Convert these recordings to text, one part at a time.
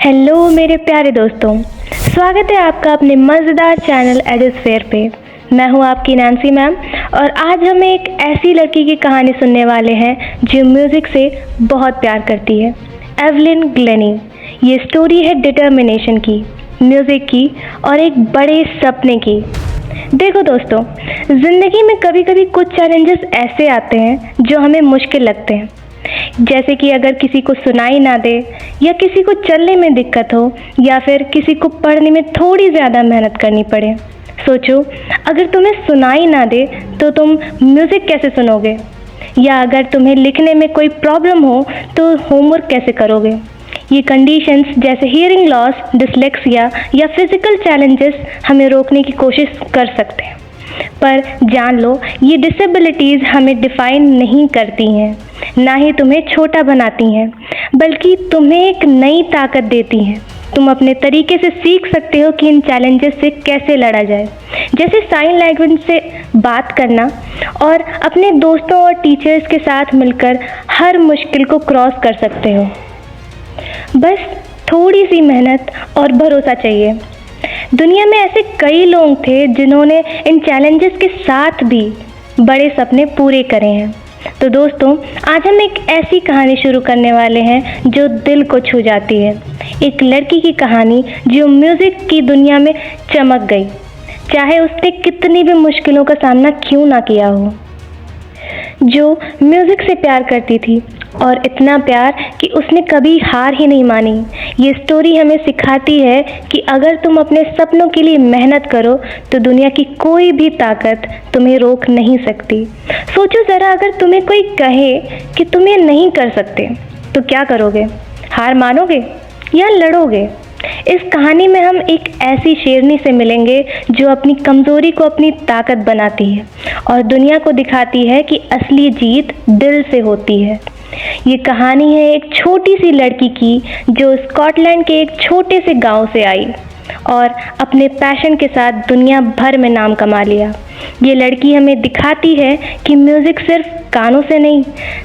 Hello मेरे प्यारे दोस्तों, स्वागत है आपका अपने मज़ेदार चैनल एडिसफेयर पे। मैं हूं आपकी नैन्सी मैम और आज हम एक ऐसी लड़की की कहानी सुनने वाले हैं जो म्यूज़िक से बहुत प्यार करती है, एवलिन ग्लेनी। ये स्टोरी है डिटर्मिनेशन की, म्यूज़िक की और एक बड़े सपने की। देखो दोस्तों, ज़िंदगी में कभी कभी कुछ चैलेंजेस ऐसे आते हैं जो हमें मुश्किल लगते हैं, जैसे कि अगर किसी को सुनाई ना दे या किसी को चलने में दिक्कत हो या फिर किसी को पढ़ने में थोड़ी ज़्यादा मेहनत करनी पड़े। सोचो, अगर तुम्हें सुनाई ना दे तो तुम म्यूज़िक कैसे सुनोगे, या अगर तुम्हें लिखने में कोई प्रॉब्लम हो तो होमवर्क कैसे करोगे। ये कंडीशंस जैसे हियरिंग लॉस, डिसलेक्सिया या फिजिकल चैलेंजेस हमें रोकने की कोशिश कर सकते हैं, पर जान लो ये डिसेबिलिटीज़ हमें डिफ़ाइन नहीं करती हैं, ना ही तुम्हें छोटा बनाती हैं, बल्कि तुम्हें एक नई ताकत देती हैं। तुम अपने तरीके से सीख सकते हो कि इन चैलेंजेस से कैसे लड़ा जाए, जैसे साइन लैंग्वेज से बात करना और अपने दोस्तों और टीचर्स के साथ मिलकर हर मुश्किल को क्रॉस कर सकते हो। बस थोड़ी सी मेहनत और भरोसा चाहिए। दुनिया में ऐसे कई लोग थे जिन्होंने इन चैलेंजेस के साथ भी बड़े सपने पूरे करे हैं। तो दोस्तों, आज हम एक ऐसी कहानी शुरू करने वाले हैं जो दिल को छू जाती है। एक लड़की की कहानी जो म्यूज़िक की दुनिया में चमक गई, चाहे उसने कितनी भी मुश्किलों का सामना क्यों ना किया हो। जो म्यूज़िक से प्यार करती थी, और इतना प्यार कि उसने कभी हार ही नहीं मानी। ये स्टोरी हमें सिखाती है कि अगर तुम अपने सपनों के लिए मेहनत करो तो दुनिया की कोई भी ताकत तुम्हें रोक नहीं सकती। सोचो ज़रा, अगर तुम्हें कोई कहे कि तुम ये नहीं कर सकते तो क्या करोगे? हार मानोगे या लड़ोगे? इस कहानी में हम एक ऐसी शेरनी से मिलेंगे जो अपनी कमज़ोरी को अपनी ताकत बनाती है और दुनिया को दिखाती है कि असली जीत दिल से होती है। ये कहानी है एक छोटी सी लड़की की जो स्कॉटलैंड के एक छोटे से गांव से आई और अपने पैशन के साथ दुनिया भर में नाम कमा लिया। ये लड़की हमें दिखाती है कि म्यूज़िक सिर्फ कानों से नहीं,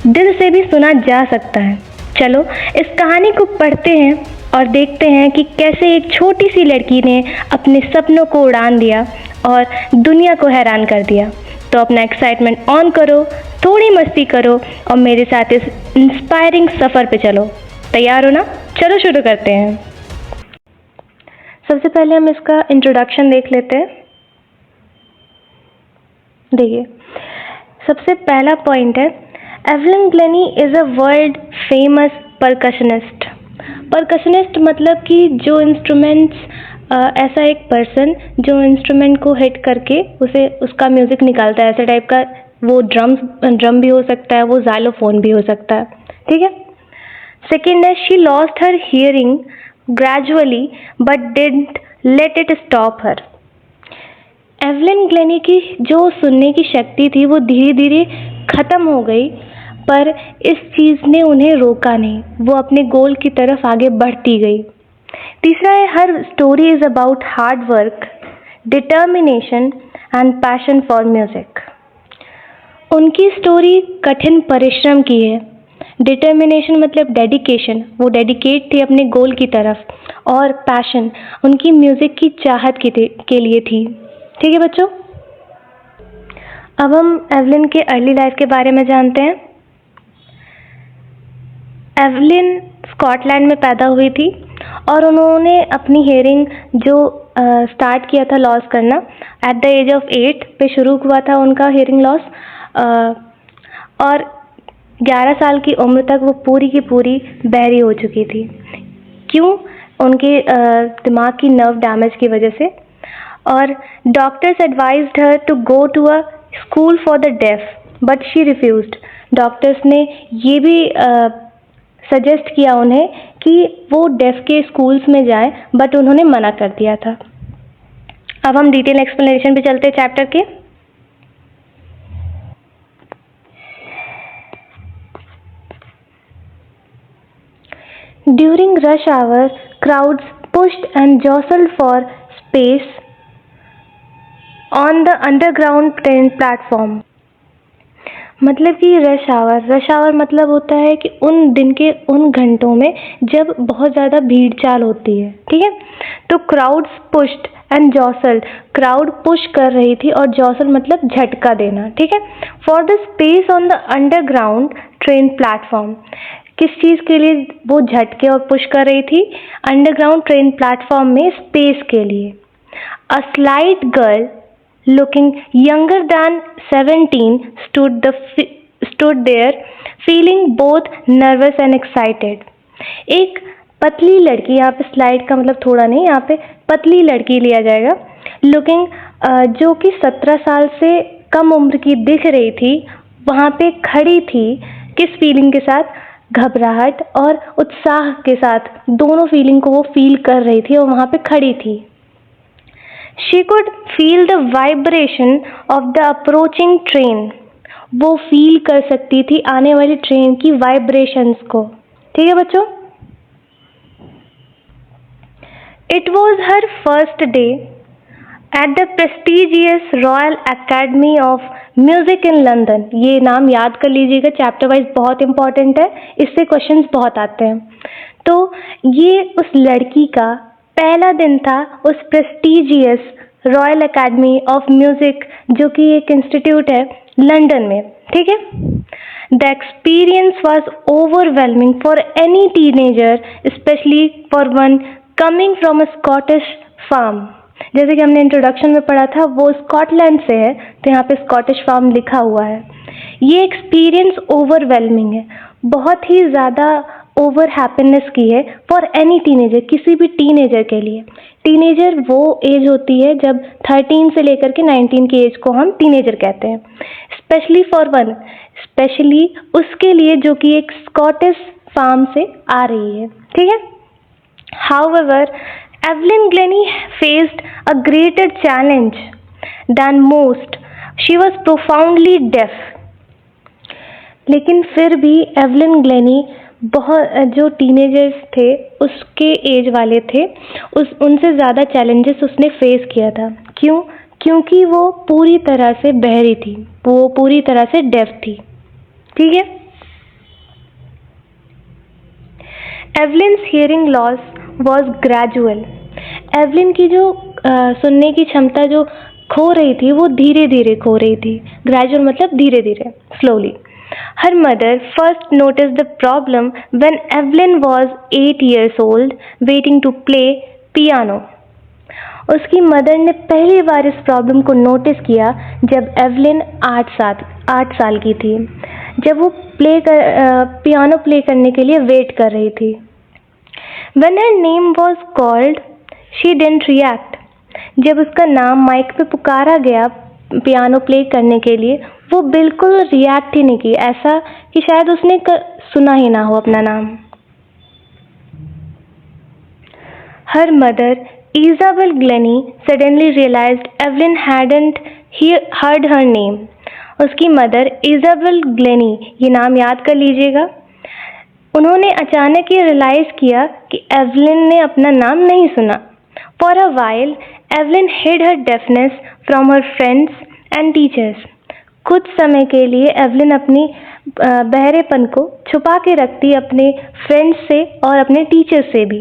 दिल से भी सुना जा सकता है। चलो इस कहानी को पढ़ते हैं और देखते हैं कि कैसे एक छोटी सी लड़की ने अपने सपनों को उड़ान दिया और दुनिया को हैरान कर दिया। तो अपना एक्साइटमेंट ऑन करो, थोड़ी मस्ती करो और मेरे साथ इस इंस्पायरिंग सफ़र पे चलो। तैयार हो ना? चलो शुरू करते हैं। सबसे पहले हम इसका इंट्रोडक्शन देख लेते हैं। देखिए, सबसे पहला पॉइंट है, Evelyn Glenny is a world famous percussionist. Percussionist मतलब कि जो इंस्ट्रूमेंट्स, ऐसा एक पर्सन जो इंस्ट्रूमेंट को हिट करके उसे उसका म्यूज़िक निकालता है, ऐसे टाइप का। वो ड्रम भी हो सकता है, वो ज़ाइलोफोन भी हो सकता है। ठीक है। सेकेंड है, she lost her hearing gradually but didn't let it stop her. Evelyn Glennie की जो सुनने की शक्ति थी वो धीरे धीरे ख़त्म हो गई, पर इस चीज़ ने उन्हें रोका नहीं। वो अपने गोल की तरफ आगे बढ़ती गई। तीसरा है, her story is about hard work, determination and passion for music. उनकी स्टोरी कठिन परिश्रम की है। डिटर्मिनेशन मतलब डेडिकेशन, वो डेडिकेट थे अपने गोल की तरफ, और पैशन उनकी म्यूज़िक की चाहत के लिए थी। ठीक है बच्चों, अब हम एवलिन के अर्ली लाइफ के बारे में जानते हैं। एवलिन स्कॉटलैंड में पैदा हुई थी और उन्होंने अपनी हियरिंग जो स्टार्ट किया था लॉस करना एट द एज ऑफ 8 पे शुरू हुआ था उनका हियरिंग लॉस, और 11 साल की उम्र तक वो पूरी की पूरी बहरी हो चुकी थी। क्यों? उनके दिमाग की नर्व डैमेज की वजह से। और doctors advised her to go to a school for the deaf but she refused. Doctors ने ये भी सजेस्ट किया उन्हें कि वो डेफ के स्कूल्स में जाएं, बट उन्होंने मना कर दिया था। अब हम डिटेल एक्सप्लेनेशन पे चलते हैं चैप्टर के। During rush hour, crowds pushed and jostled for space on the underground train platform. मतलब कि रश आवर मतलब होता है कि उन दिन के उन घंटों में जब बहुत ज़्यादा भीड़ चाल होती है, ठीक है। तो crowds pushed and जॉसल्ड, crowd push कर रही थी और जॉसल मतलब झटका देना, ठीक है। For the space on the underground train platform, किस चीज़ के लिए वो झटके और पुश कर रही थी? अंडरग्राउंड ट्रेन प्लेटफॉर्म में स्पेस के लिए। A slight girl looking younger than 17 stood there feeling both nervous and excited। एक पतली लड़की, यहाँ पे स्लाइड का मतलब थोड़ा नहीं, यहाँ पे पतली लड़की लिया जाएगा, लुकिंग जो कि 17 साल से कम उम्र की दिख रही थी, वहाँ पे खड़ी थी। किस फीलिंग के साथ? घबराहट और उत्साह के साथ, दोनों फीलिंग को वो फील कर रही थी और वहाँ पे खड़ी थी। She could feel the vibration of the approaching train। वो फील कर सकती थी आने वाली ट्रेन की वाइब्रेशंस को, ठीक है बच्चों। It was her first day at the prestigious Royal Academy of Music in London। ये नाम याद कर लीजिएगा, चैप्टर वाइज बहुत इंपॉर्टेंट है, इससे क्वेश्चंस बहुत आते हैं। तो ये उस लड़की का पहला दिन था उस prestigious Royal Academy of Music, जो कि एक इंस्टीट्यूट है लंदन में, ठीक है। The experience was overwhelming for any teenager, specially for one coming from a Scottish farm. जैसे कि हमने इंट्रोडक्शन में पढ़ा था, वो स्कॉटलैंड से है, तो यहाँ पे स्कॉटिश फार्म लिखा हुआ है। ये एक्सपीरियंस ओवरवेलमिंग है, बहुत ही ज़्यादा ओवर हैप्पीनेस की है फॉर एनी टीनेजर, किसी भी टीनेजर के लिए। टीनेजर वो एज होती है जब 13 से लेकर के 19 की एज को हम टीनेजर कहते हैं। स्पेशली फॉर वन, स्पेशली उसके लिए जो कि एक स्कॉटिश फार्म से आ रही है, ठीक है। However Evelyn Glennie faced a greater challenge than most, she was profoundly deaf. लेकिन फिर भी एवलिन ग्लेनी बहुत, जो टीनेजर्स थे उसके एज वाले थे, उनसे ज़्यादा चैलेंजेस उसने फेस किया था। क्यों? क्योंकि वो पूरी तरह से बहरी थी, वो पूरी तरह से डेफ थी, ठीक है। Evelyn's hearing loss was gradual. Evelyn की जो सुनने की क्षमता जो खो रही थी, वो धीरे धीरे खो रही थी। ग्रेजुअल मतलब धीरे धीरे, slowly. Her mother first noticed the problem when Evelyn was 8 years old, waiting to play piano। उसकी मदर ने पहली बार इस प्रॉब्लम को नोटिस किया जब एवलिन 8 साल की थी, जब वो पियानो प्ले करने के लिए वेट कर रही थी। When her name was called, she didn't react। जब उसका नाम माइक पे पुकारा गया पियानो प्ले करने के लिए, वो बिल्कुल रिएक्ट ही नहीं की, ऐसा कि शायद उसने सुना ही ना हो अपना नाम। Her mother Isabel Glennie suddenly realised Evelyn hadn't heard her name. उसकी मदर इजाबेल ग्लेनी, ये नाम याद कर लीजिएगा, उन्होंने अचानक ये रियलाइज किया कि एवलिन ने अपना नाम नहीं सुना। For a while Evelyn hid her deafness from her friends and teachers. कुछ समय के लिए एवलिन अपनी बहरेपन को छुपा के रखती अपने फ्रेंड्स से और अपने टीचर से भी।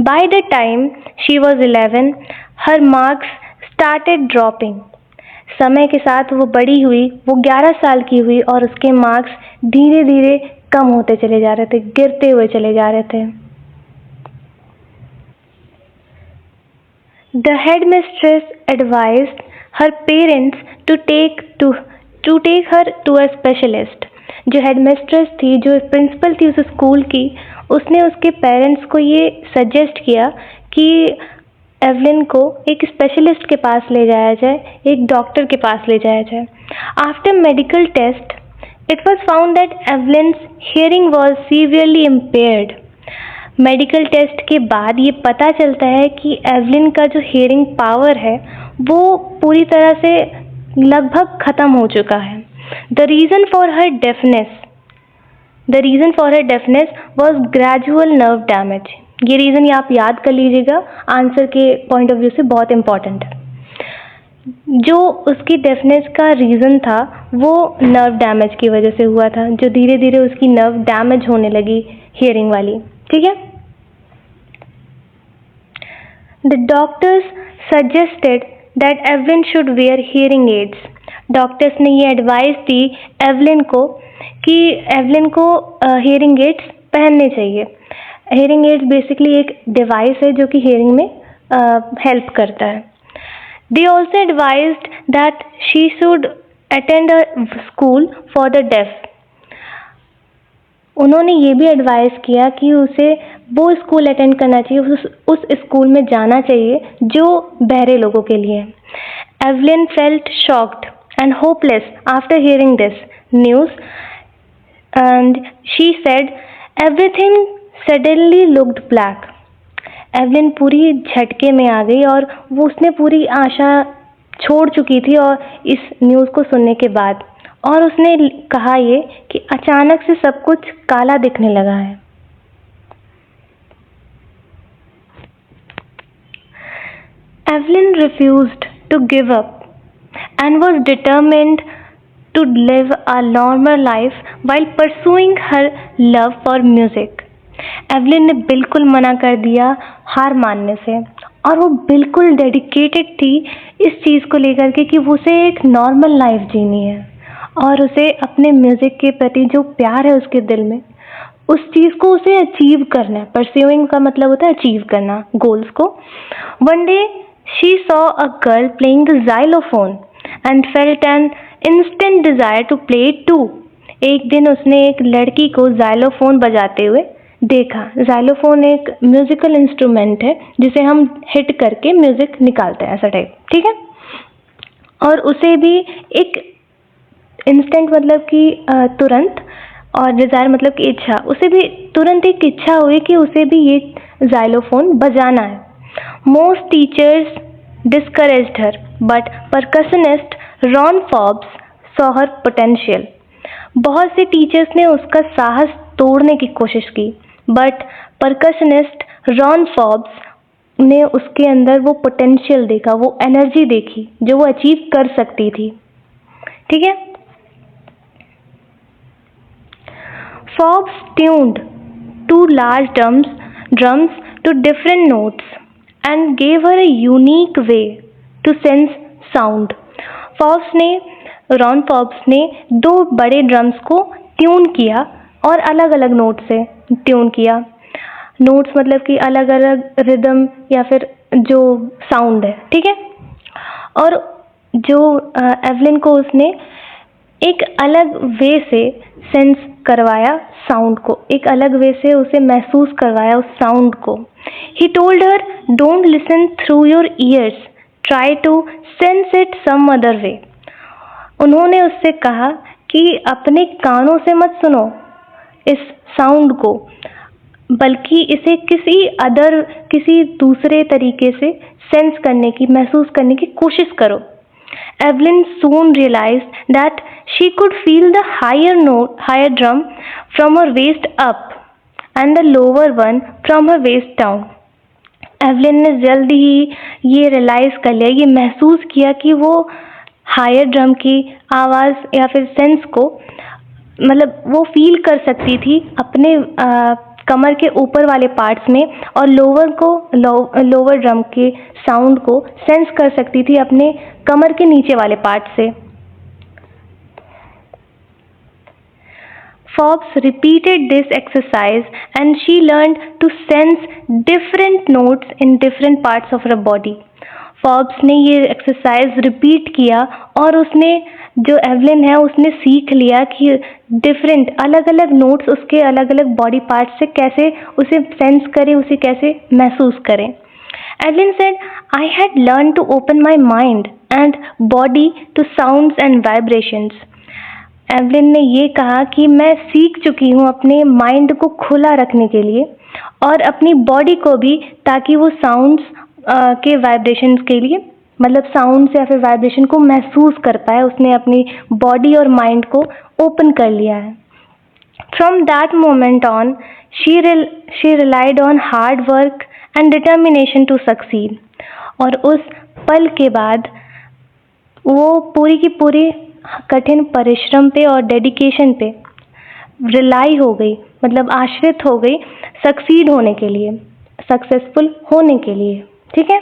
By the time she was 11, her marks started dropping. समय के साथ वो बड़ी हुई, वो 11 साल की हुई और उसके मार्क्स धीरे धीरे कम होते चले जा रहे थे, गिरते हुए चले जा रहे थे। The headmistress advised her parents to take her to a specialist. जो हेडमिस्ट्रेस थी, जो प्रिंसिपल थी उस स्कूल की, उसने उसके पेरेंट्स को ये सजेस्ट किया कि एवलिन को एक स्पेशलिस्ट के पास ले जाया जाए, एक डॉक्टर के पास ले जाया जाए। After medical test it was found that Evelyn's hearing was severely impaired. Medical test के बाद ये पता चलता है कि एवलिन का जो हियरिंग पावर है वो पूरी तरह से लगभग ख़त्म हो चुका है। The reason for her deafness was gradual nerve damage. ये रीज़न आप याद कर लीजिएगा, आंसर के पॉइंट ऑफ व्यू से बहुत इंपॉर्टेंट है। जो उसकी डेफनेस का रीज़न था वो नर्व डैमेज की वजह से हुआ था, जो धीरे धीरे उसकी नर्व डैमेज होने लगी हियरिंग वाली। ठीक है। The doctors suggested that Evelyn should wear hearing aids. Doctors ने ये एडवाइस दी एवलिन को कि एवलिन को हियरिंग एड्स पहनने चाहिए। हियरिंग एड्स बेसिकली एक डिवाइस है जो कि हियरिंग में हेल्प करता है। They also advised that she should attend a school for the deaf. उन्होंने ये भी एडवाइस किया कि उसे वो स्कूल अटेंड करना चाहिए, उस स्कूल में जाना चाहिए जो बहरे लोगों के लिए है। Evelyn felt shocked and hopeless after hearing this news, and she said everything suddenly looked black. Evelyn पूरी झटके में आ गई और उसने पूरी आशा छोड़ चुकी थी और इस न्यूज़ को सुनने के बाद, और उसने कहा ये कि अचानक से सब कुछ काला दिखने लगा है। Evelyn refused to give up and was determined to live a normal life while pursuing her love for music. Evelyn ने बिल्कुल मना कर दिया हार मानने से, और वो बिल्कुल डेडिकेटेड थी इस चीज़ को लेकर के कि उसे एक नॉर्मल लाइफ जीनी है और उसे अपने म्यूज़िक के प्रति जो प्यार है उसके दिल में, उस चीज़ को उसे अचीव करना है। परस्यूइंग का मतलब होता है अचीव करना गोल्स को। One day she saw a girl playing the xylophone and felt an instant desire to play it too. एक दिन उसने एक लड़की को xylophone बजाते हुए देखा। xylophone एक म्यूजिकल इंस्ट्रूमेंट है जिसे हम हिट करके म्यूजिक निकालते हैं, ऐसा टाइप। ठीक है। और उसे भी एक इंस्टेंट मतलब कि तुरंत, और डिज़ायर मतलब कि इच्छा, उसे भी तुरंत एक इच्छा हुई कि उसे भी ये xylophone बजाना है। Most teachers discouraged her, but percussionist Ron Forbes saw her potential. बहुत से टीचर्स ने उसका साहस तोड़ने की कोशिश की, बट परकशनिस्ट रॉन फॉर्ब्स ने उसके अंदर वो पोटेंशियल देखा, वो एनर्जी देखी जो वो अचीव कर सकती थी। ठीक है। Forbes tuned two large drums to different notes and gave her a unique way to sense sound. Ron Forbes ने दो बड़े ड्रम्स को ट्यून किया और अलग अलग नोट से ट्यून किया। नोट्स मतलब कि अलग अलग रिदम या फिर जो साउंड है। ठीक है। और जो एवलिन को उसने एक अलग वे से सेंस करवाया साउंड को, एक अलग वे से उसे महसूस करवाया उस साउंड को। He told her, don't listen through your ears, try to sense it some other way. उन्होंने उससे कहा कि अपने कानों से मत सुनो इस साउंड को, बल्कि इसे किसी दूसरे तरीके से सेंस करने की, महसूस करने की कोशिश करो। Evelyn soon realized that she could feel the higher drum from her waist up and the lower one from her waist down. Evelyn ने जल्दी ही ये रियलाइज़ कर लिया, ये महसूस किया कि वो हायर ड्रम की आवाज़ या फिर सेंस को, मतलब वो फील कर सकती थी अपने कमर के ऊपर वाले पार्ट्स में, और लोअर ड्रम के साउंड को सेंस कर सकती थी अपने कमर के नीचे वाले पार्ट से। Forbes repeated this exercise and she learned to sense different notes in different parts of her body. Forbes ने ये एक्सरसाइज रिपीट किया और उसने, जो एवलिन है, उसने सीख लिया कि डिफरेंट अलग अलग नोट्स उसके अलग अलग बॉडी पार्ट से कैसे उसे सेंस करें, उसे कैसे महसूस करें। Evelyn said, I had learned to open my mind and body to sounds and vibrations. Evelyn ने ये कहा कि मैं सीख चुकी हूँ अपने माइंड को खुला रखने के लिए और अपनी बॉडी को भी, ताकि वो साउंड्स के वाइब्रेशंस के लिए, मतलब साउंड्स या फिर वाइब्रेशन को महसूस कर पाए। उसने अपनी बॉडी और माइंड को ओपन कर लिया है। From that moment on she relied on hard work and determination to succeed. और उस पल के बाद वो पूरी की पूरी कठिन परिश्रम पे और डेडिकेशन पे रिलाई हो गई, मतलब आश्रित हो गई सक्सीड होने के लिए, सक्सेसफुल होने के लिए। ठीक है।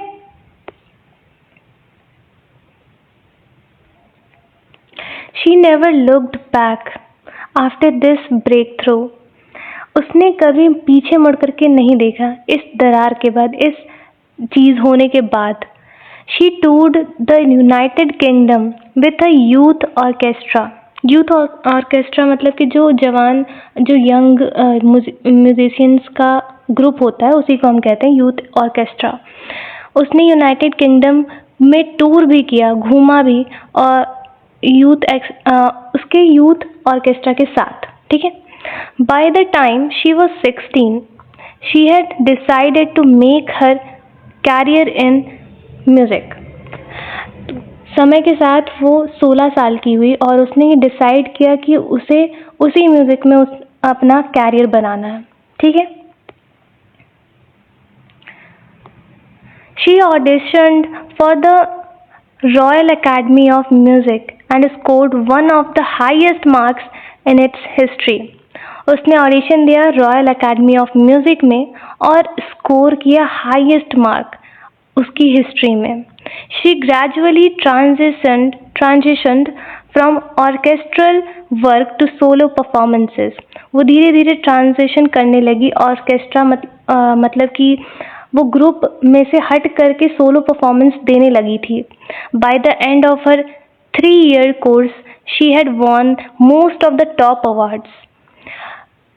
She never looked back after this breakthrough. उसने कभी पीछे मुड़ करके नहीं देखा इस दरार के बाद, इस चीज होने के बाद। She toured the United Kingdom with a youth orchestra. Youth orchestra मतलब कि जो जवान, जो यंग म्यूजिशियंस का ग्रुप होता है, उसी को हम कहते हैं यूथ ऑर्केस्ट्रा। उसने यूनाइटेड किंगडम में टूर भी किया, घूमा भी, और उसके यूथ ऑर्केस्ट्रा के साथ। ठीक है। By the time she was 16, she had decided to make her career in music. समय के साथ वो 16 साल की हुई और उसने ये डिसाइड किया कि उसे उसी म्यूजिक में अपना कैरियर बनाना है। ठीक है। She auditioned for the Royal Academy of Music and scored one of the highest marks in its history. उसने ऑडिशन दिया रॉयल एकेडमी ऑफ म्यूजिक में और स्कोर किया हाईएस्ट मार्क उसकी हिस्ट्री में। She gradually transitioned from orchestral work to solo performances. वो धीरे धीरे ट्रांजिशन करने लगी ऑर्केस्ट्रा मतलब कि वो ग्रुप में से हट करके सोलो परफॉर्मेंस देने लगी थी। By the end of her 3-year course she had won most of the top awards.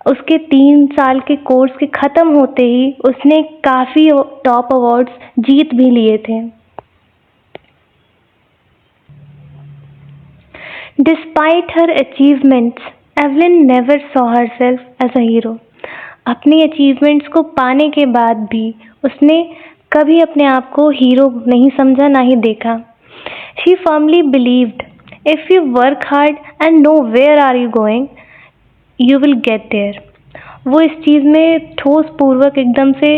उसके 3 साल के कोर्स के ख़त्म होते ही उसने काफ़ी टॉप अवार्ड्स जीत भी लिए थे। Despite her achievements, Evelyn never saw herself as a hero. अपनी अचीवमेंट्स को पाने के बाद भी उसने कभी अपने आप को हीरो नहीं समझा, ना ही देखा। She firmly believed if you work hard and know where are you going, you will get there. वो इस चीज़ में ठोस पूर्वक एकदम से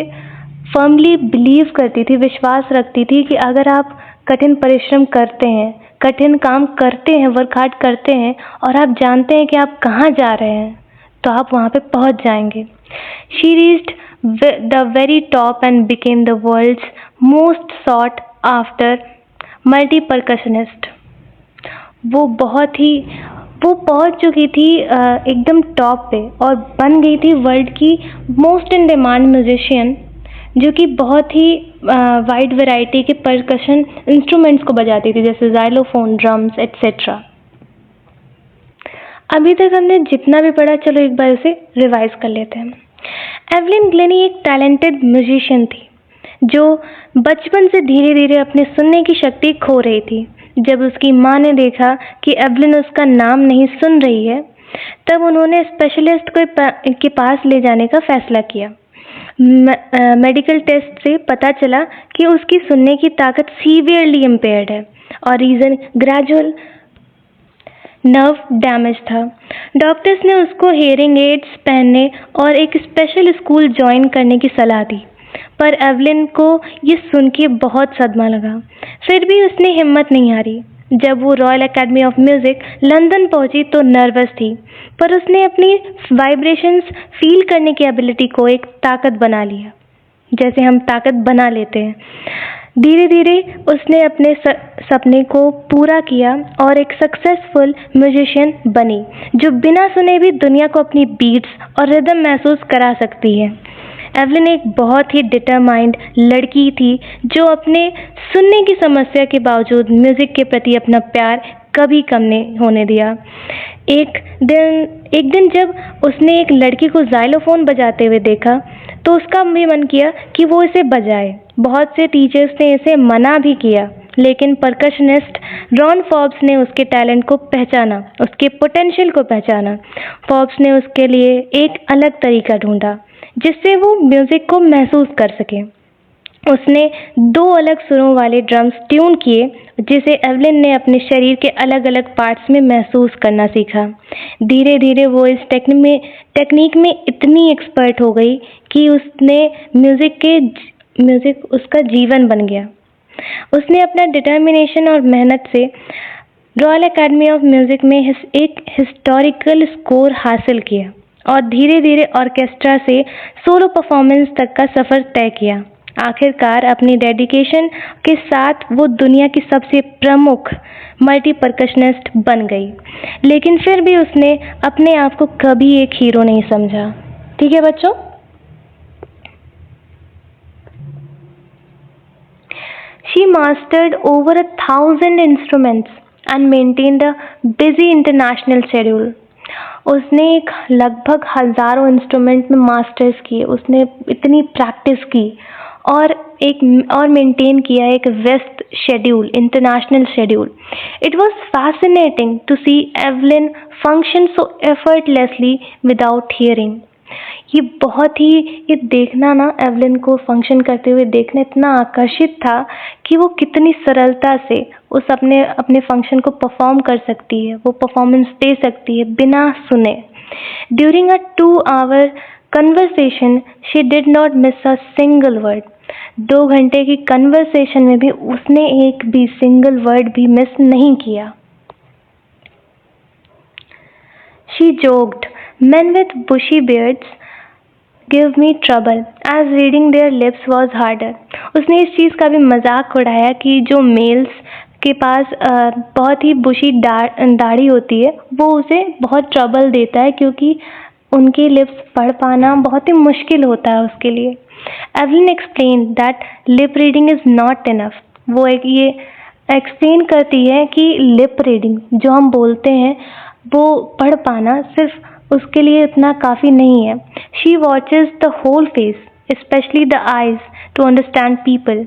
फर्मली बिलीव करती थी, विश्वास रखती थी कि अगर आप कठिन परिश्रम करते हैं, कठिन काम करते हैं, वर्क हार्ड करते हैं और आप जानते हैं कि आप कहाँ जा रहे हैं, तो आप वहाँ पे पहुँच जाएंगे। She reached the very top and became the world's most sought after multi percussionist. वो पहुंच चुकी थी एकदम टॉप पे और बन गई थी वर्ल्ड की मोस्ट इन डिमांड म्यूजिशियन, जो कि बहुत ही वाइड वैरायटी के परकशन इंस्ट्रूमेंट्स को बजाती थी, जैसे जाइलोफोन, ड्रम्स एट्सेट्रा। अभी तक हमने जितना भी पढ़ा, चलो एक बार उसे रिवाइज कर लेते हैं। एवलिन ग्लेनी एक टैलेंटेड म्यूजिशियन थी जो बचपन से धीरे धीरे अपने सुनने की शक्ति खो रही थी। जब उसकी माँ ने देखा कि एवलिन उसका नाम नहीं सुन रही है, तब उन्होंने स्पेशलिस्ट के पास ले जाने का फैसला किया। मेडिकल टेस्ट से पता चला कि उसकी सुनने की ताकत सीवियरली इम्पेयर्ड है और रीज़न ग्रेजुअल नर्व डैमेज था। डॉक्टर्स ने उसको हेयरिंग एड्स पहनने और एक स्पेशल स्कूल ज्वाइन करने की सलाह दी, पर एवलिन को ये सुन के बहुत सदमा लगा। फिर भी उसने हिम्मत नहीं हारी। जब वो royal Academy of music London पहुंची तो नर्वस थी, पर उसने अपनी वाइब्रेशंस फील करने की एबिलिटी को एक ताकत बना लिया, जैसे हम ताकत बना लेते हैं। धीरे धीरे उसने अपने सपने को पूरा किया और एक सक्सेसफुल म्यूजिशियन बनी, जो बिना सुने भी दुनिया को अपनी बीट्स और रिदम महसूस करा सकती है। एवलिन एक बहुत ही डिटरमाइंड लड़की थी जो अपने सुनने की समस्या के बावजूद म्यूज़िक के प्रति अपना प्यार कभी कम नहीं होने दिया। एक दिन जब उसने एक लड़की को जाइलोफोन बजाते हुए देखा तो उसका भी मन किया कि वो इसे बजाए। बहुत से टीचर्स ने इसे मना भी किया, लेकिन परकशनिस्ट रॉन फॉर्ब्स ने उसके टैलेंट को पहचाना, उसके पोटेंशियल को पहचाना। फॉर्ब्स ने उसके लिए एक अलग तरीका ढूंढा जिससे वो म्यूज़िक को महसूस कर सके। उसने 2 अलग सुरों वाले ड्रम्स ट्यून किए, जिसे एवलिन ने अपने शरीर के अलग अलग पार्ट्स में महसूस करना सीखा। धीरे धीरे वो इस टेक्निक में इतनी एक्सपर्ट हो गई कि उसने म्यूज़िक उसका जीवन बन गया। उसने अपना डिटर्मिनेशन और मेहनत से रॉयल एकेडमी ऑफ म्यूजिक में एक हिस्टोरिकल स्कोर हासिल किया और धीरे धीरे ऑर्केस्ट्रा से सोलो परफॉर्मेंस तक का सफ़र तय किया। आखिरकार अपनी डेडिकेशन के साथ वो दुनिया की सबसे प्रमुख मल्टी परकशनिस्ट बन गई, लेकिन फिर भी उसने अपने आप को कभी एक हीरो नहीं समझा। ठीक है बच्चों। She mastered over 1,000 instruments and maintained a busy international schedule. उसने एक लगभग हज़ारों इंस्ट्रूमेंट में मास्टर्स किए, उसने इतनी प्रैक्टिस की और मेंटेन किया एक व्यस्त schedule, international schedule. It was fascinating to see Evelyn function so effortlessly without hearing. ये देखना ना, एवलिन को फंक्शन करते हुए देखना इतना आकर्षित था कि वो कितनी सरलता से उस अपने फंक्शन को परफॉर्म कर सकती है, वो परफॉर्मेंस दे सकती है बिना सुने। During a 2-hour conversation she did not miss a single word. 2 घंटे की कन्वर्सेशन में भी उसने एक भी सिंगल वर्ड भी मिस नहीं किया। She joked, men with bushy beards give me trouble, as reading their lips was harder. उसने इस चीज़ का भी मजाक उड़ाया कि जो मेल्स के पास बहुत ही बुशी दाढ़ी होती है वो उसे बहुत ट्रबल देता है, क्योंकि उनके लिप्स पढ़ पाना बहुत ही मुश्किल होता है उसके लिए। Evelyn explain that lip reading is not enough. वो ये एक्सप्लेन करती है कि लिप रीडिंग जो हम बोलते हैं वो पढ़ पाना सिर्फ उसके लिए इतना काफ़ी नहीं है। She watches the whole face, specially the eyes, to understand people.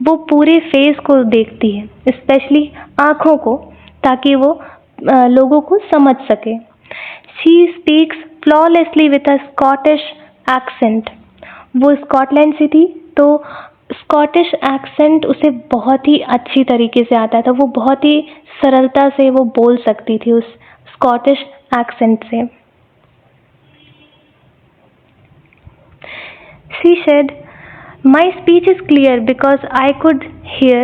वो पूरे फेस को देखती है, स्पेशली आँखों को, ताकि वो लोगों को समझ सके। She speaks flawlessly with a Scottish accent. वो स्कॉटलैंड से थी तो स्कॉटिश एक्सेंट उसे बहुत ही अच्छी तरीके से आता था, वो बहुत ही सरलता से वो बोल सकती थी उस स्कॉटिश एक्सेंट से। She said, "My speech is clear because I could hear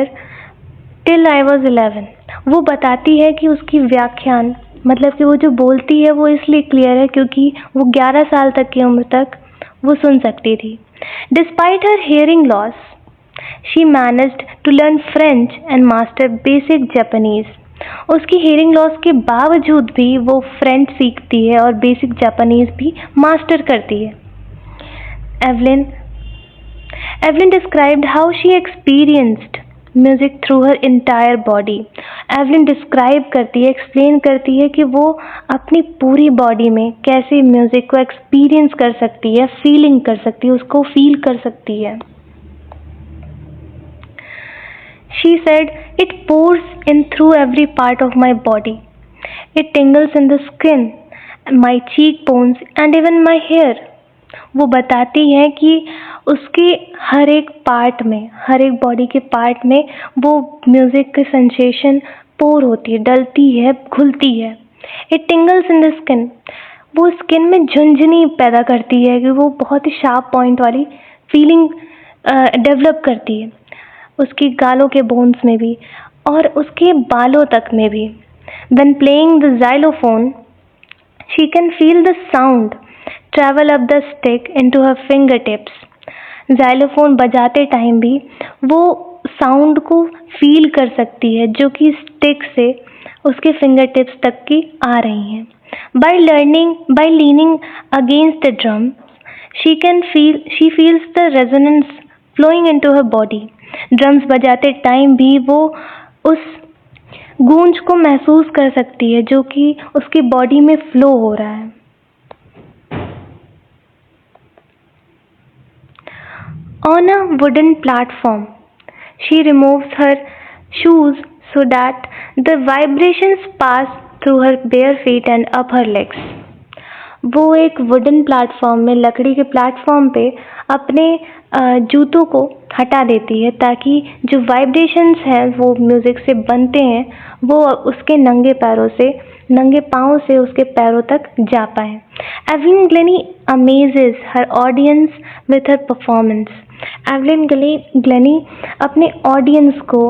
till I was 11." वो बताती है कि उसकी व्याख्यान मतलब कि वो जो बोलती है वो इसलिए क्लियर है क्योंकि वो 11 साल तक की उम्र तक वो सुन सकती थी। Despite her hearing loss, she managed to learn French and master basic Japanese. उसकी hearing loss के बावजूद भी वो फ्रेंच सीखती है और बेसिक जापानीज भी मास्टर करती है। Evelyn described how she experienced music through her entire body. Evelyn describe करती है, explain करती है कि वो अपनी पूरी बॉडी में कैसे म्यूजिक को एक्सपीरियंस कर सकती है, फीलिंग कर सकती है, उसको फील कर सकती है। She said, "It pours in through every part of my body. It tingles in the skin, my cheekbones and even my hair." वो बताती है कि उसके हर एक पार्ट में, हर एक बॉडी के पार्ट में वो म्यूज़िक की सेंसेशन पोर होती है, डलती है, घुलती है। इट टिंगल्स इन द स्किन, वो स्किन में झुंझुनी पैदा करती है कि वो बहुत ही शार्प पॉइंट वाली फीलिंग डेवलप करती है उसकी गालों के बोन्स में भी और उसके बालों तक में भी। When playing the xylophone, she can feel the sound travel up the stick into her fingertips. xylophone बजाते टाइम भी वो साउंड को फील कर सकती है जो कि स्टिक से उसके फिंगर टिप्स तक की आ रही हैं। By leaning against the drums, she feels the resonance flowing into her body. Drums बजाते टाइम भी वो उस गूंज को महसूस कर सकती है जो कि उसकी बॉडी में फ्लो हो रहा है। On a wooden platform, she removes her shoes so that the vibrations pass through her bare feet and up her legs. वो एक वुडन प्लेटफॉर्म में, लकड़ी के प्लेटफॉर्म पे अपने जूतों को हटा देती है ताकि जो वाइब्रेशंस हैं वो म्यूज़िक से बनते हैं वो उसके नंगे पाँव से उसके पैरों तक जा पाए। Evelyn Glenny amazes her audience with her performance. Evelyn Glenny अपने ऑडियंस को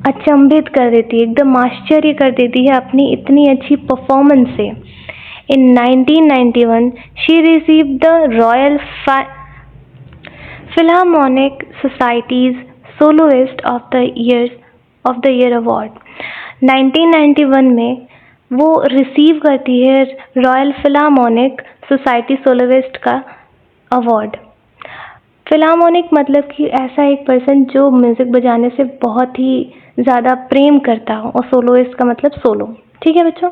अचंभित कर देती है, एकदम आश्चर्य कर देती है अपनी इतनी अच्छी परफॉर्मेंस से। In 1991 she received the Royal Philharmonic Society's soloist of the year award. 1991 में वो रिसीव करती है रॉयल फिल्हार्मोनिक सोसाइटी सोलोइस्ट का अवार्ड। फिल्हार्मोनिक मतलब कि ऐसा एक पर्सन जो म्यूज़िक बजाने से बहुत ही ज़्यादा प्रेम करता हो, और सोलोइस्ट का मतलब सोलो। ठीक है बच्चों।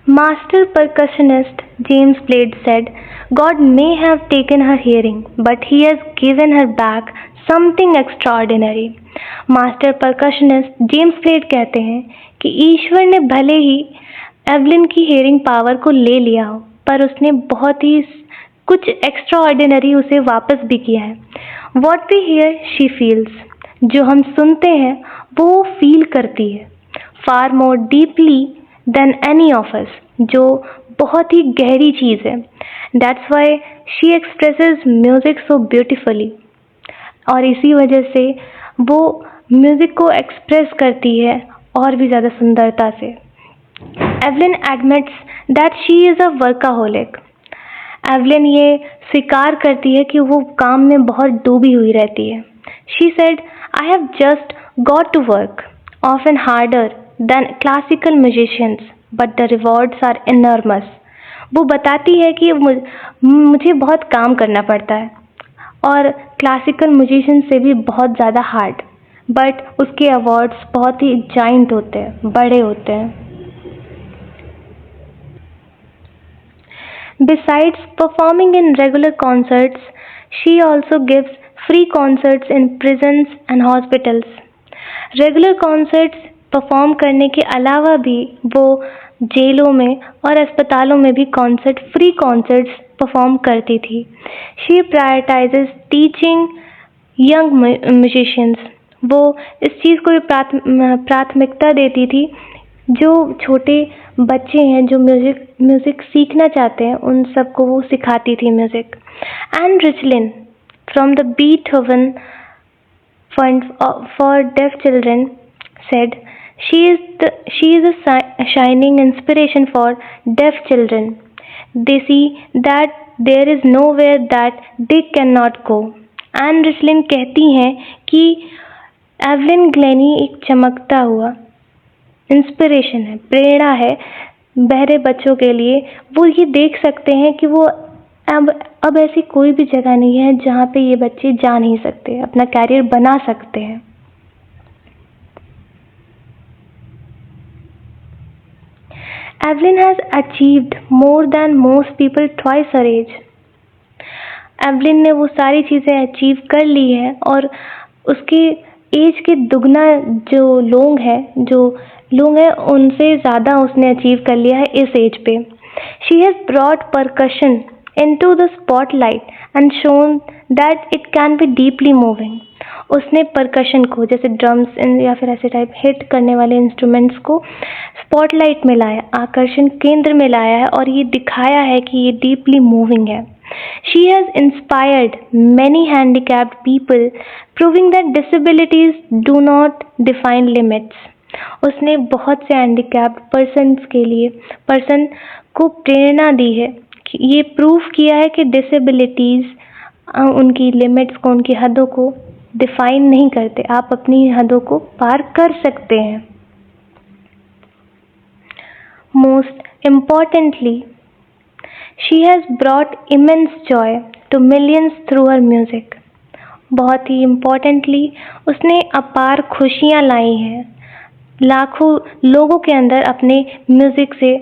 Master percussionist James Blade said, God may have taken her hearing, but he has given her back something extraordinary. Master percussionist James blade कहते हैं कि ईश्वर ने भले ही एवलिन की हेयरिंग पावर को ले लिया हो, पर उसने बहुत ही कुछ एक्स्ट्रा ऑर्डिनरी उसे वापस भी किया है। What we hear she feels, जो हम सुनते हैं वो फील करती है, far more deeply than any of us, जो बहुत ही गहरी चीज़ है। That's why she expresses music so beautifully, और इसी वजह से वो म्यूज़िक को एक्सप्रेस करती है और भी ज़्यादा सुंदरता से। Evelyn admits that she is a workaholic. Evelyn ये स्वीकार करती है कि वो काम में बहुत डूबी हुई रहती है। She said, I have just got to work, often harder than classical musicians, but the rewards are enormous. वो बताती है कि मुझे बहुत काम करना पड़ता है, और क्लासिकल म्यूजिशियन से भी बहुत ज़्यादा हार्ड, बट उसके अवार्ड्स बहुत ही जाइंट होते हैं, बड़े होते हैं। Besides performing in regular concerts, she also gives free concerts in prisons and hospitals. Regular concerts perform करने के अलावा भी वो जेलों में और अस्पतालों में भी फ्री कॉन्सर्ट्स परफॉर्म करती थी। She prioritises teaching young musicians. वो इस चीज़ को भी प्राथमिकता देती थी, जो छोटे बच्चे हैं जो म्यूज़िक सीखना चाहते हैं उन सबको वो सिखाती थी music. And रिचलिन from the Beethoven fund for def children said, she is a shining inspiration for deaf children. They see that there is nowhere that they cannot go. Anne Richlin कहती हैं कि एवलिन ग्लेनी एक चमकता हुआ inspiration है, प्रेरणा है बहरे बच्चों के लिए। वो ये देख सकते हैं कि वो अब ऐसी कोई भी जगह नहीं है जहाँ पे ये बच्चे जा नहीं सकते, अपना कैरियर बना सकते हैं। Evelyn has achieved more than most people twice her age. Evelyn ने वो सारी चीज़ें अचीव कर ली हैं, और उसके एज के दुगना जो लोग हैं उनसे ज़्यादा उसने अचीव कर लिया है इस एज पे। She has brought percussion into the spotlight and shown that it can be deeply moving. उसने परकशन को, जैसे ड्रम्स या फिर ऐसे टाइप हिट करने वाले इंस्ट्रूमेंट्स को स्पॉटलाइट में लाया, आकर्षण केंद्र में लाया है, और ये दिखाया है कि ये डीपली मूविंग है। She has inspired many handicapped people, proving that disabilities do not define limits. उसने बहुत से हैंडीकैप्ड पर्सन को प्रेरणा दी है, ये प्रूफ किया है कि डिसेबिलिटीज़ उनकी लिमिट्स को, उनकी हदों को डिफाइन नहीं करते, आप अपनी हदों को पार कर सकते हैं। Most importantly, she has brought immense joy to millions through her music. बहुत ही इम्पॉर्टेंटली उसने अपार खुशियाँ लाई हैं, लाखों लोगों के अंदर अपने म्यूज़िक से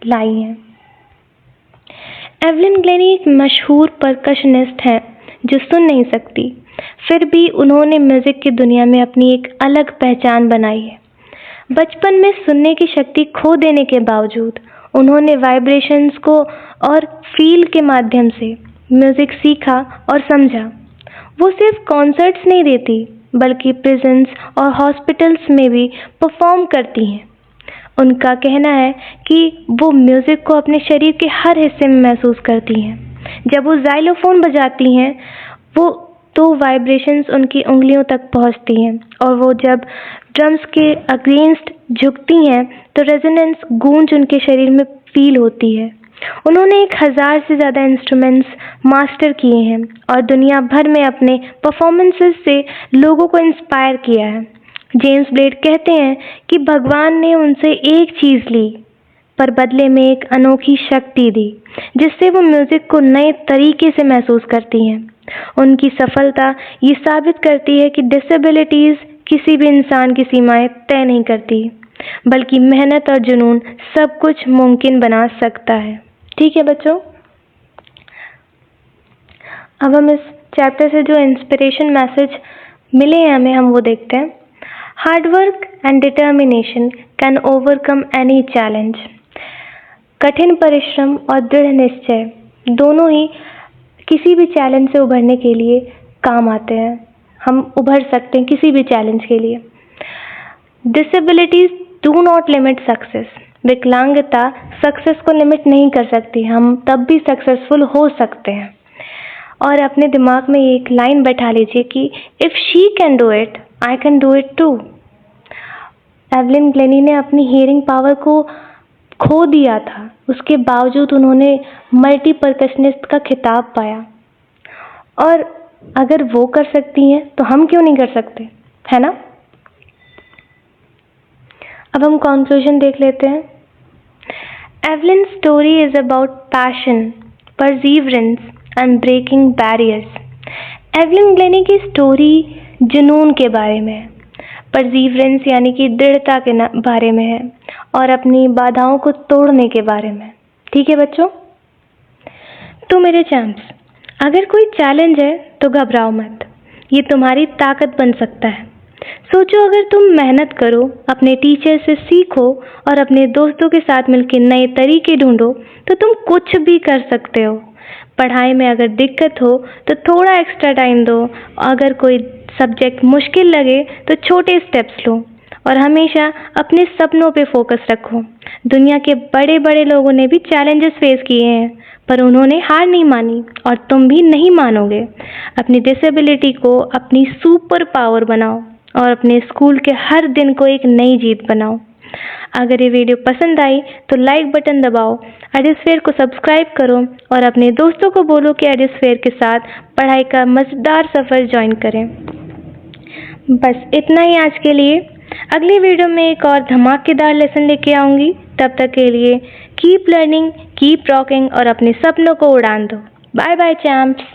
लाई हैं। एवलिन ग्लेनी एक मशहूर परकशनिस्ट हैं जो सुन नहीं सकती, फिर भी उन्होंने म्यूज़िक की दुनिया में अपनी एक अलग पहचान बनाई है। बचपन में सुनने की शक्ति खो देने के बावजूद उन्होंने वाइब्रेशंस को और फील के माध्यम से म्यूज़िक सीखा और समझा। वो सिर्फ कॉन्सर्ट्स नहीं देती, बल्कि प्रिजन्स और हॉस्पिटल्स में भी परफॉर्म करती हैं। उनका कहना है कि वो म्यूज़िक को अपने शरीर के हर हिस्से में महसूस करती हैं। जब वो जाइलोफोन बजाती हैं, वो तो वाइब्रेशंस उनकी उंगलियों तक पहुंचती हैं और वो जब ड्रम्स के अगेंस्ट झुकती हैं तो रेजोनेंस गूंज उनके शरीर में फील होती है। उन्होंने 1000 से ज़्यादा इंस्ट्रूमेंट्स मास्टर किए हैं और दुनिया भर में अपने परफॉर्मेंसेस से लोगों को इंस्पायर किया है। जेम्स ब्लेड कहते हैं कि भगवान ने उनसे एक चीज़ ली पर बदले में एक अनोखी शक्ति दी जिससे वो म्यूज़िक को नए तरीके से महसूस करती हैं। उनकी सफलता ये साबित करती है कि डिसेबिलिटीज़ किसी भी इंसान की सीमाएं तय नहीं करती, बल्कि मेहनत और जुनून सब कुछ मुमकिन बना सकता है। ठीक है बच्चों, अब हम इस चैप्टर से जो इंस्पिरेशन मैसेज मिले हैं हमें, हम वो देखते हैं। Hard work and determination can overcome any challenge. कठिन परिश्रम और दृढ़ निश्चय दोनों ही किसी भी चैलेंज से उभरने के लिए काम आते हैं। हम उभर सकते हैं किसी भी चैलेंज के लिए। Disabilities do not limit success. विकलांगता सक्सेस को लिमिट नहीं कर सकती, हम तब भी सक्सेसफुल हो सकते हैं। और अपने दिमाग में एक लाइन बैठा लीजिए कि if she can do it I can do it too. Evelyn Glennie ने अपनी हियरिंग पावर को खो दिया था, उसके बावजूद उन्होंने मल्टी परकशनिस्ट का खिताब पाया। और अगर वो कर सकती हैं तो हम क्यों नहीं कर सकते, है ना? अब हम कंक्लूजन देख लेते हैं। Evelyn story is about passion, perseverance and breaking barriers. Evelyn Glennie की स्टोरी जुनून के बारे में है, परसीवरेंस यानी कि दृढ़ता के बारे में है और अपनी बाधाओं को तोड़ने के बारे में। ठीक है बच्चों, तो मेरे चैम्प्स, अगर कोई चैलेंज है तो घबराओ मत, ये तुम्हारी ताकत बन सकता है। सोचो, अगर तुम मेहनत करो, अपने टीचर से सीखो और अपने दोस्तों के साथ मिलकर नए तरीके ढूंढो तो तुम कुछ भी कर सकते हो। पढ़ाई में अगर दिक्कत हो तो थोड़ा एक्स्ट्रा टाइम दो, अगर कोई सब्जेक्ट मुश्किल लगे तो छोटे स्टेप्स लो और हमेशा अपने सपनों पे फोकस रखो। दुनिया के बड़े बड़े लोगों ने भी चैलेंजेस फेस किए हैं पर उन्होंने हार नहीं मानी और तुम भी नहीं मानोगे। अपनी डिसेबिलिटी को अपनी सुपर पावर बनाओ और अपने स्कूल के हर दिन को एक नई जीत बनाओ। अगर ये वीडियो पसंद आई तो लाइक बटन दबाओ, एडिसफेयर को सब्सक्राइब करो और अपने दोस्तों को बोलो कि एडिसफेयर के साथ पढ़ाई का मज़ेदार सफ़र ज्वाइन करें। बस इतना ही आज के लिए। अगली वीडियो में एक और धमाकेदार लेसन लेके आऊँगी। तब तक के लिए कीप लर्निंग, कीप रॉकिंग और अपने सपनों को उड़ान दो। Bye bye champs.